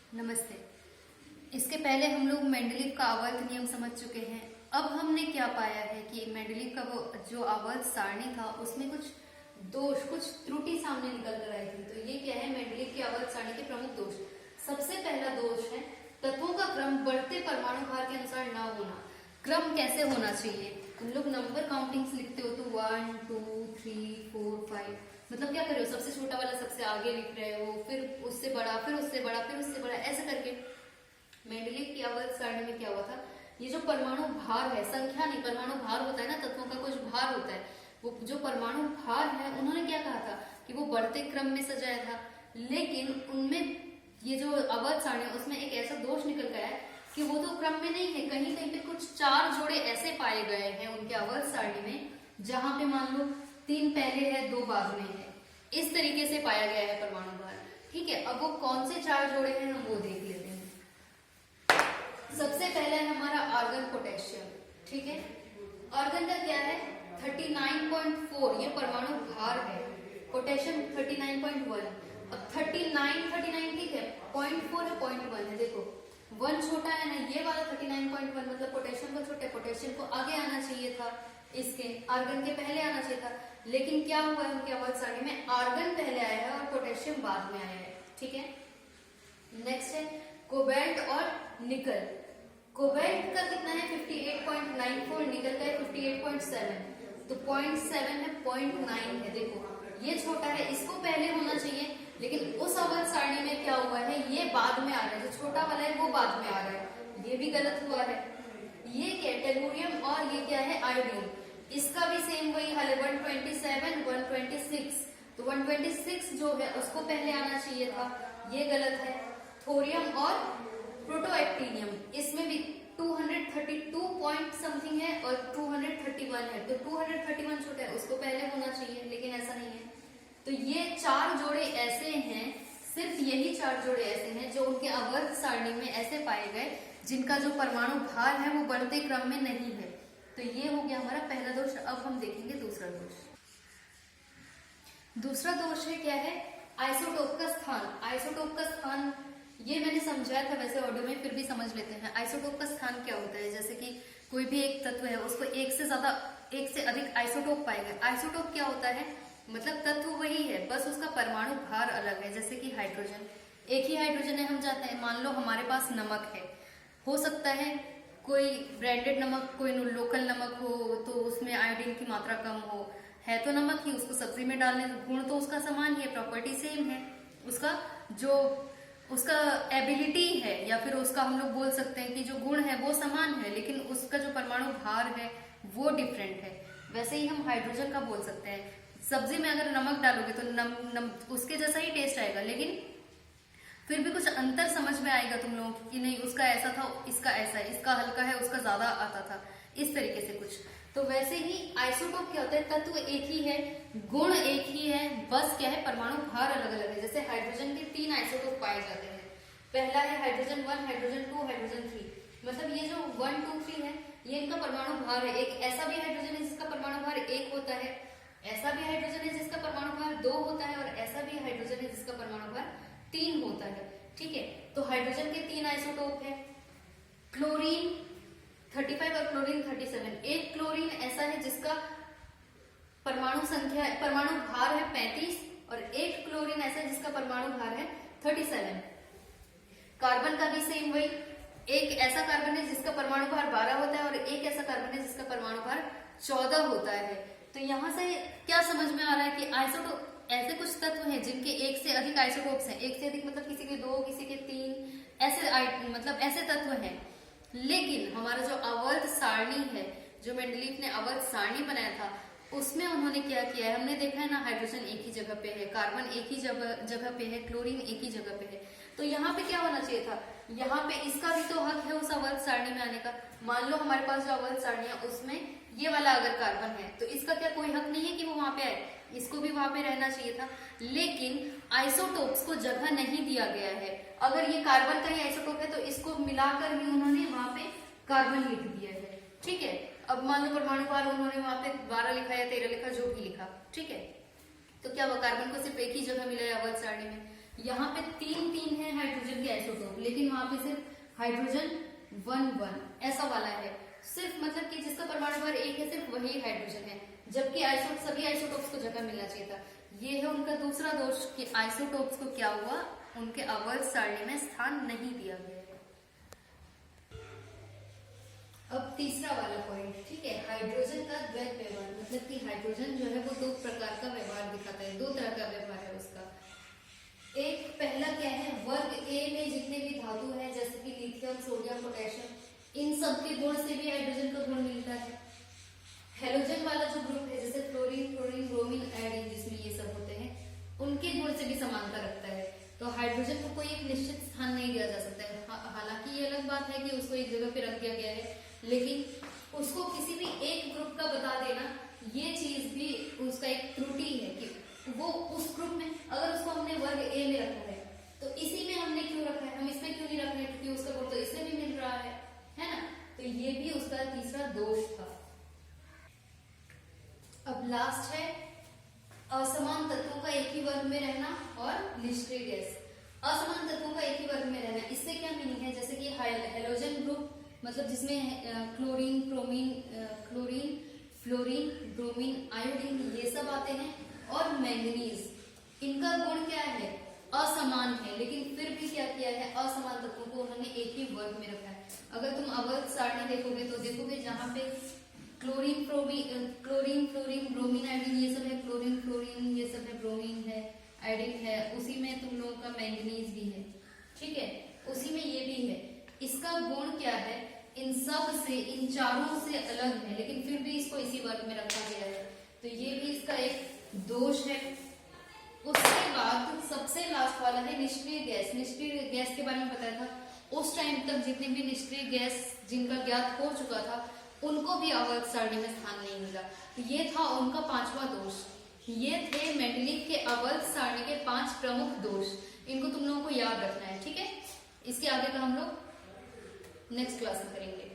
नमस्ते। इसके पहले हम लोग मेंडलीव का आवर्त नियम समझ चुके हैं। अब हमने क्या पाया है कि मेंडलीव का वो जो आवर्त सारणी था उसमें कुछ दोष, कुछ त्रुटि सामने निकल कर आई थी। तो ये क्या है मेंडलीव की आवर्त सारणी के प्रमुख दोष। सबसे पहला दोष है तत्वों का क्रम बढ़ते परमाणु भार के अनुसार ना होना। क्रम कैसे होना चाहिए? तुम लोग नंबर काउंटिंग्स लिखते हो तो 1 2 3 4 5, मतलब क्या कर रहे हो, सबसे छोटा वाला सबसे आगे लिख रहे हो, फिर उससे बड़ा, फिर उससे बड़ा, फिर उससे बड़ा, ऐसे करके। मेंडलीव की आवर्त सारणी में क्या हुआ था, ये जो परमाणु भार है, संख्या नहीं, परमाणु भार होता है ना, तत्वों का कुछ भार होता है, वो जो परमाणु भार है उन्होंने क्या कहा था कि वो बढ़ते क्रम में सजाया था। लेकिन उनमें ये जो आवर्त सारणी है उसमें एक ऐसा दोष निकल गया है कि वो तो क्रम में नहीं है, कहीं कहीं पे कुछ 4 जोड़े ऐसे पाए गए हैं उनके आवर्त सारणी में, जहां पे मान लो 3 पहले है 2 बाद में है, इस तरीके से पाया गया है परमाणु भार। ठीक है, अब वो कौन से 4 जोड़े हैं हम वो देख लेते हैं। सबसे पहला है हमारा आर्गन पोटेशियम। ठीक है, आर्गन का क्या है 39.4, ये परमाणु भार है। पोटेशियम 39.1। अब 39 ठीक है, 0.4 है, 0.1 है, देखो 1 छोटा है ना, ये वाला 39.1 मतलब पोटेशियम को छोटे, पोटेशियम को आगे आना चाहिए था, इसके आर्गन के पहले आना चाहिए था। लेकिन क्या हुआ है उनके आवर्त सारणी में, आर्गन पहले आया है और पोटेशियम बाद में आया है। ठीक है, नेक्स्ट है कोबाल्ट और निकल। कोबाल्ट का कितना है 58.94, निकल का है 58.7, तो 0.7 है, 0.9 है, देखो ये छोटा है, इसको पहले होना चाहिए, लेकिन उस आवर्त सारणी में क्या हुआ है, ये बाद में आ रहा है, जो छोटा वाला है वो बाद में आ रहा है, ये भी गलत हुआ है। ये क्या टेलुरियम और ये क्या है आयोडीन, इसका भी सेम वही हाल है, 127 126, तो 126 जो है उसको पहले आना चाहिए था, ये गलत है। थोरियम और प्रोटोएक्टिनियम, इसमें भी 232 पॉइंट समथिंग है और 231 है, तो 231 छोटा है, उसको पहले होना चाहिए, लेकिन ऐसा नहीं है। तो ये 4 जोड़े ऐसे हैं, सिर्फ यही 4 जोड़े ऐसे हैं जो उनके आवर्त सारणी में ऐसे पाए गए जिनका जो परमाणु भार है वो बढ़ते क्रम में नहीं है। तो ये हो गया हमारा पहला दोष। अब हम देखेंगे दूसरा दोष। दूसरा दोष है क्या है, आइसोटोप का स्थान। आइसोटोप का स्थान ये मैंने समझाया था वैसे ऑडियो में, फिर भी समझ लेते हैं। आइसोटोप का स्थान क्या होता है, जैसे कि कोई भी एक तत्व है उसको एक से अधिक आइसोटोप पाए गए। आइसोटोप क्या होता है, मतलब तत्व वही है, बस उसका परमाणु भार अलग है। जैसे कि हाइड्रोजन, एक ही हाइड्रोजन है, हम चाहते हैं मान लो हमारे पास नमक है, हो सकता है कोई ब्रांडेड नमक, कोई लोकल नमक हो तो उसमें आयोडीन की मात्रा कम हो, है तो नमक ही, उसको सब्जी में डालने गुण तो उसका समान ही है, प्रॉपर्टी सेम है, उसका एबिलिटी है या फिर उसका हम लोग बोल सकते हैं कि जो गुण है वो समान है, लेकिन उसका जो परमाणु भार है वो डिफरेंट है। वैसे ही हम हाइड्रोजन का बोल सकते हैं, सब्जी में अगर नमक डालोगे तो उसके जैसा ही टेस्ट आएगा, लेकिन फिर भी कुछ अंतर समझ में आएगा तुम लोगों को कि नहीं उसका ऐसा था, इसका ऐसा है, इसका हल्का है, उसका ज्यादा आता था, इस तरीके से कुछ। तो वैसे ही आइसोटोप क्या होता है, तत्व एक ही है, गुण एक ही है, बस क्या है परमाणु भार अलग अलग है। जैसे हाइड्रोजन के 3 आइसोटोप पाए जाते हैं, पहला है हाइड्रोजन 1, हाइड्रोजन 2, हाइड्रोजन 3, मतलब ये जो 1 2 3 है ये इनका परमाणु भार है। एक ऐसा भी हाइड्रोजन है जिसका परमाणु भार 1 होता है, ऐसा भी हाइड्रोजन है जिसका परमाणु भार 2 होता है, और ऐसा भी हाइड्रोजन है जिसका परमाणु भार 3 होता है। ठीक है, तो हाइड्रोजन के 3 आइसोटोप है, क्लोरीन 35 और क्लोरीन 37। एक क्लोरीन ऐसा है जिसका परमाणु भार है 35, और एक क्लोरीन ऐसा है जिसका परमाणु भार है 37। कार्बन का भी सेम वही, एक ऐसा कार्बन है जिसका परमाणु भार 12 होता है और एक ऐसा कार्बन है जिसका परमाणु भार 14 होता है। तो यहाँ से क्या समझ में आ रहा है कि आइसोटोप ऐसे कुछ तत्व हैं जिनके एक से अधिक आइसोटोप्स हैं, एक से अधिक मतलब किसी के 2, किसी के 3, ऐसे मतलब ऐसे तत्व हैं। लेकिन हमारा जो आवर्त सारणी है, जो मेंडलीव ने आवर्त सारणी बनाया था, उसमें उन्होंने क्या किया है, हमने देखा है ना, हाइड्रोजन एक ही जगह पे है, कार्बन एक ही जगह पे है, क्लोरीन एक ही जगह पे है। तो यहाँ पे क्या होना चाहिए था, यहाँ पे इसका भी तो हक है उस आवर्त सारणी में आने का। मान लो हमारे पास जो आवर्त सारणी है उसमें ये वाला अगर कार्बन है तो इसका क्या कोई हक नहीं है कि वो वहां पे आए, इसको भी वहां पे रहना चाहिए था। लेकिन आइसोटोप्स को जगह नहीं दिया गया है, अगर ये कार्बन का ही आइसोटोप है तो इसको मिलाकर ही उन्होंने वहां पे कार्बन लिख दिया है। ठीक है, अब मान लो परमाणु भार उन्होंने वहां पे 12 लिखा या 13 लिखा, जो भी लिखा, ठीक है, तो क्या हुआ, कार्बन को सिर्फ एक ही जगह मिला है आवर्त सारणी में। यहाँ पे 3 3 है हाइड्रोजन के आइसोटोप, ग्रुप, लेकिन वहां पे सिर्फ हाइड्रोजन 1 1 ऐसा वाला है। सिर्फ मतलब कि जिसका परमाणु भार 1 है सिर्फ वही हाइड्रोजन है, जबकि सभी आइसोटोप्स को जगह मिलना चाहिए था। ये है उनका दूसरा दोष कि आइसोटोप्स को क्या हुआ, उनके आवर्त सारणी में स्थान नहीं दिया गया। अब तीसरा वाला पॉइंट, ठीक है, हाइड्रोजन का द्वैत व्यवहार, मतलब कि हाइड्रोजन जो है वो दो प्रकार का व्यवहार दिखाता है, दो तरह का व्यवहार है उसका। एक पहला क्या है, वर्ग ए में जितने भी धातु हैं जैसे कि लिथियम, सोडियम, पोटेशियम, इन सब के गुण से भी हाइड्रोजन का गुण मिलता है। हेलोजन वाला जो ग्रुप है जैसे फ्लोरीन, क्लोरीन, ब्रोमीन, आयोडीन, जिसमें ये सब होते हैं, उनके गुण से भी समानता रखता है। तो हाइड्रोजन को कोई एक निश्चित स्थान नहीं दिया जा सकता है। हालांकि ये अलग बात है कि उसको एक जगह पे रख दिया गया है, लेकिन उसको किसी भी एक ग्रुप का बता देना, ये चीज भी उसका एक त्रुटि है कि वो उस ग्रुप में, अगर उसको हमने वर्ग ए में रखा है तो इसी में हमने क्यों रखा है, हम इसमें क्यों नहीं रख रहे, क्योंकि उसका गुण तो इसमें भी मिल रहा है ना। तो ये भी उसका तीसरा दोष था। अब लास्ट है असमान तत्वों का एक ही वर्ग में रहना और निष्क्रिय गैस। असमान तत्वों का एक ही वर्ग में रहना, इससे क्या मीनिंग है, जैसे कि हेलोजन ग्रुप मतलब जिसमें क्लोरीन, फ्लोरीन, ब्रोमीन, आयोडीन ये सब आते हैं, और मैंगनीज, इनका गुण क्या है, असमान है, लेकिन फिर भी क्या किया है, असमान तत्वों को उन्होंने एक ही वर्ग में रखा है। अगर तुम आवर्त सारणी देखोगे तो देखोगे जहां पे क्लोरीन, फ्लोरीन, ब्रोमीन, आयोडीन ये सब है, क्लोरीन ये सब है, ब्रोमीन है, आयोडीन है, उसी में तुम लोगों का मैंगनीज भी है, ठीक है, उसी में ये भी है। इसका गुण क्या है, इन सब से, इन चारों से अलग है, लेकिन फिर भी इसको इसी वर्ग में रखा गया है, तो ये भी इसका एक दोष है। उसके बाद सबसे लास्ट वाला है निष्क्रिय गैस। निष्क्रिय गैस के बारे में बताया था, उस टाइम तक जितने भी निष्क्रिय गैस जिनका ज्ञात हो चुका था उनको भी आवर्त सारणी में स्थान नहीं मिला। ये था उनका पांचवा दोष। ये थे मेंडलीव के आवर्त सारणी के 5 प्रमुख दोष। इनको तुम लोगों को याद रखना है, ठीक है। इसके आगे का हम लोग नेक्स्ट क्लास में करेंगे।